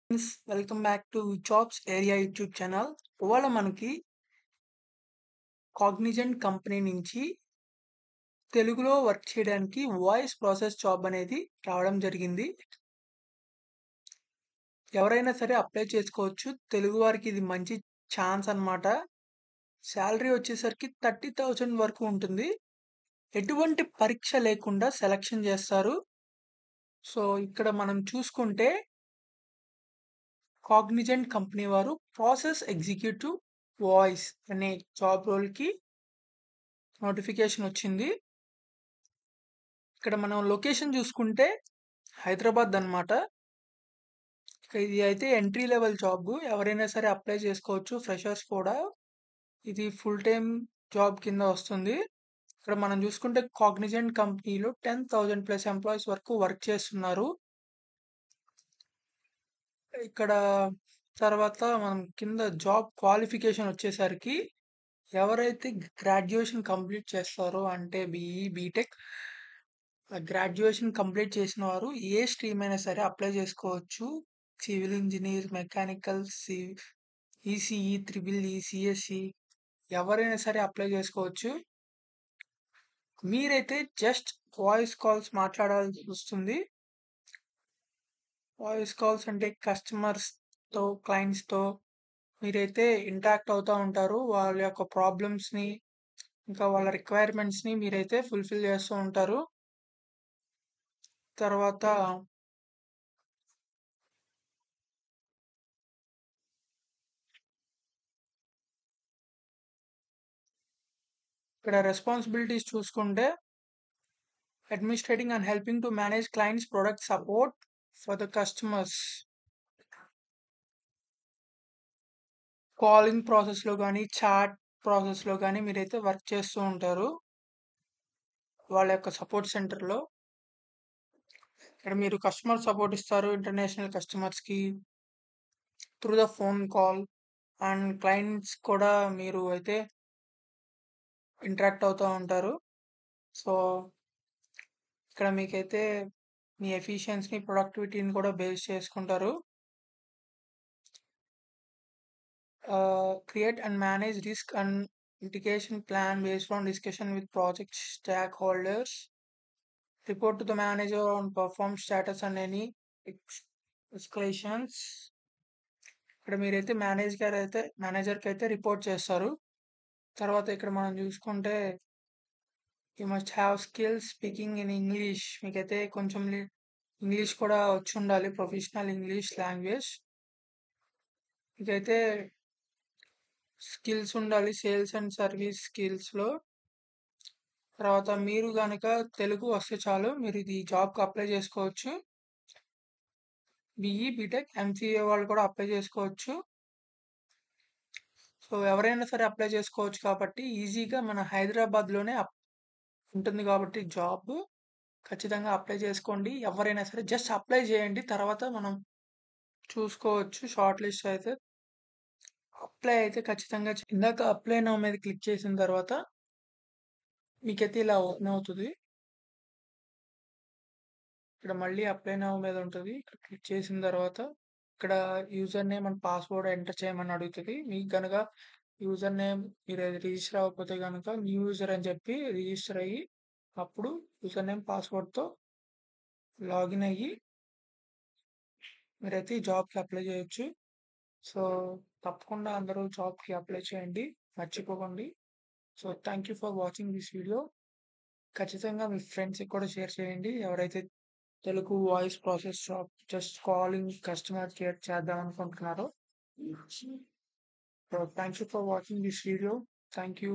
Friends, welcome back to jobs area YouTube channel. ఇవాళ మనకి Cognizant company నుంచి తెలుగులో వర్క్ చేయడానికి వాయిస్ ప్రాసెస్ జాబ్ అనేది రావడం జరిగింది. ఎవరైనా సరే అప్లై చేసుకోవచ్చు. తెలుగు వారికి ఇది మంచి ఛాన్స్ అన్నమాట. శాలరీ వచ్చేసరికి 30,000 వరకు ఉంటుంది. ఎటువంటి పరీక్ష లేకుండా సెలక్షన్ చేస్తారు. సో ఇక్కడ మనం చూసుకుంటే కాగ్నిజెంట్ కంపెనీ వారు ప్రాసెస్ ఎగ్జిక్యూటివ్ వాయిస్ అనే జాబ్ రోల్‌కి నోటిఫికేషన్ వచ్చింది. ఇక్కడ మనం లొకేషన్ చూసుకుంటే హైదరాబాద్ అన్నమాట. ఇది అయితే ఎంట్రీ లెవెల్ జాబ్. ఎవరైనా సరే అప్లై చేసుకోవచ్చు. ఫ్రెషర్స్ కూడా. ఇది ఫుల్ టైమ్ జాబ్ కింద వస్తుంది. ఇక్కడ మనం చూసుకుంటే కాగ్నిజెంట్ కంపెనీలో 10,000 ప్లస్ ఎంప్లాయీస్ వరకు వర్క్ చేస్తున్నారు. ఇక్కడ తర్వాత మనం కింద జాబ్ క్వాలిఫికేషన్ వచ్చేసరికి ఎవరైతే గ్రాడ్యుయేషన్ కంప్లీట్ చేస్తారో అంటే బీఈ, బీటెక్ గ్రాడ్యుయేషన్ కంప్లీట్ చేసిన వారు ఏ స్ట్రీమ్ అయినా సరే అప్లై చేసుకోవచ్చు. Civil engineer, mechanical, ECE, triple E, CSC ఎవరైనా సరే అప్లై చేసుకోవచ్చు. మీరైతే జస్ట్ వాయిస్ కాల్స్ మాట్లాడాల్సి వస్తుంది. వాయిస్ కాల్స్ అంటే కస్టమర్స్తో, క్లయింట్స్తో మీరైతే ఇంటరాక్ట్ అవుతూ ఉంటారు. వాళ్ళ యొక్క ప్రాబ్లమ్స్ని ఇంకా వాళ్ళ రిక్వైర్మెంట్స్ని మీరైతే ఫుల్ఫిల్ చేస్తూ ఉంటారు. తర్వాత ఇక్కడ రెస్పాన్సిబిలిటీస్ చూసుకుంటే administrating and helping to manage clients' product support for the customers. Calling ప్రాసెస్లో కానీ చాట్ ప్రాసెస్లో కానీ మీరైతే వర్క్ చేస్తూ ఉంటారు వాళ్ళ యొక్క సపోర్ట్ సెంటర్లో. ఇక్కడ మీరు కస్టమర్ సపోర్ట్ ఇస్తారు ఇంటర్నేషనల్ కస్టమర్స్కి through the phone call. And clients కూడా మీరు అయితే ఇంటరాక్ట్ అవుతూ ఉంటారు. సో ఇక్కడ మీకైతే మీ ఎఫిషియన్సీని, ప్రొడక్టివిటీని కూడా బేస్ చేసుకుంటారు. Create and manage risk and mitigation plan based on discussion with project stakeholders. Report to the manager on perform status and any escalations. ఇక్కడ మీరైతే మేనేజర్కి అయితే రిపోర్ట్ చేస్తారు. తర్వాత ఇక్కడ మనం చూసుకుంటే you must have skills speaking in English. మీకైతే కొంచెం ఇంగ్లీష్ కూడా వచ్చి ఉండాలి, ప్రొఫెషనల్ ఇంగ్లీష్ లాంగ్వేజ్. మీకైతే స్కిల్స్ ఉండాలి సేల్స్ అండ్ సర్వీస్ స్కిల్స్లో. తర్వాత మీరు కనుక తెలుగు వస్తే చాలు, మీరు ఇది జాబ్కి అప్లై చేసుకోవచ్చు. బీఈ, బీటెక్, ఎంసీఏ వాళ్ళు కూడా అప్లై చేసుకోవచ్చు. సో ఎవరైనా సరే అప్లై చేసుకోవచ్చు కాబట్టి ఈజీగా మన హైదరాబాద్లోనే ఉంటుంది కాబట్టి జాబ్ ఖచ్చితంగా అప్లై చేసుకోండి. ఎవరైనా సరే జస్ట్ అప్లై చేయండి, తర్వాత మనం చూసుకోవచ్చు. షార్ట్ లిస్ట్ అయితే అప్లై అయితే ఖచ్చితంగా ఇందాక అప్లై నౌ మీద క్లిక్ చేసిన తర్వాత మీకైతే ఇలా ఓపెన్ అవుతుంది. ఇక్కడ మళ్ళీ అప్లై నౌ మీద ఉంటుంది. ఇక్కడ క్లిక్ చేసిన తర్వాత ఇక్కడ user name and password enter చేయమని అడుగుతుంది. మీకు కనుక యూజర్ నేమ్ మీరు రిజిస్టర్ అవ్వకపోతే కనుక న్యూ యూజర్ అని చెప్పి రిజిస్టర్ అయ్యి అప్పుడు యూజర్ నేమ్ పాస్వర్డ్తో లాగిన్ అయ్యి మీరైతే ఈ జాబ్కి అప్లై చేయొచ్చు. సో తప్పకుండా అందరూ జాబ్కి అప్లై చేయండి, మర్చిపోకండి. So thank you for watching this video. ఖచ్చితంగా మీ ఫ్రెండ్స్కి కూడా షేర్ చేయండి ఎవరైతే Telugu voice process job just calling customer care చేద్దాం అనుకుంటున్నారో. So thank you for watching this video. Thank you.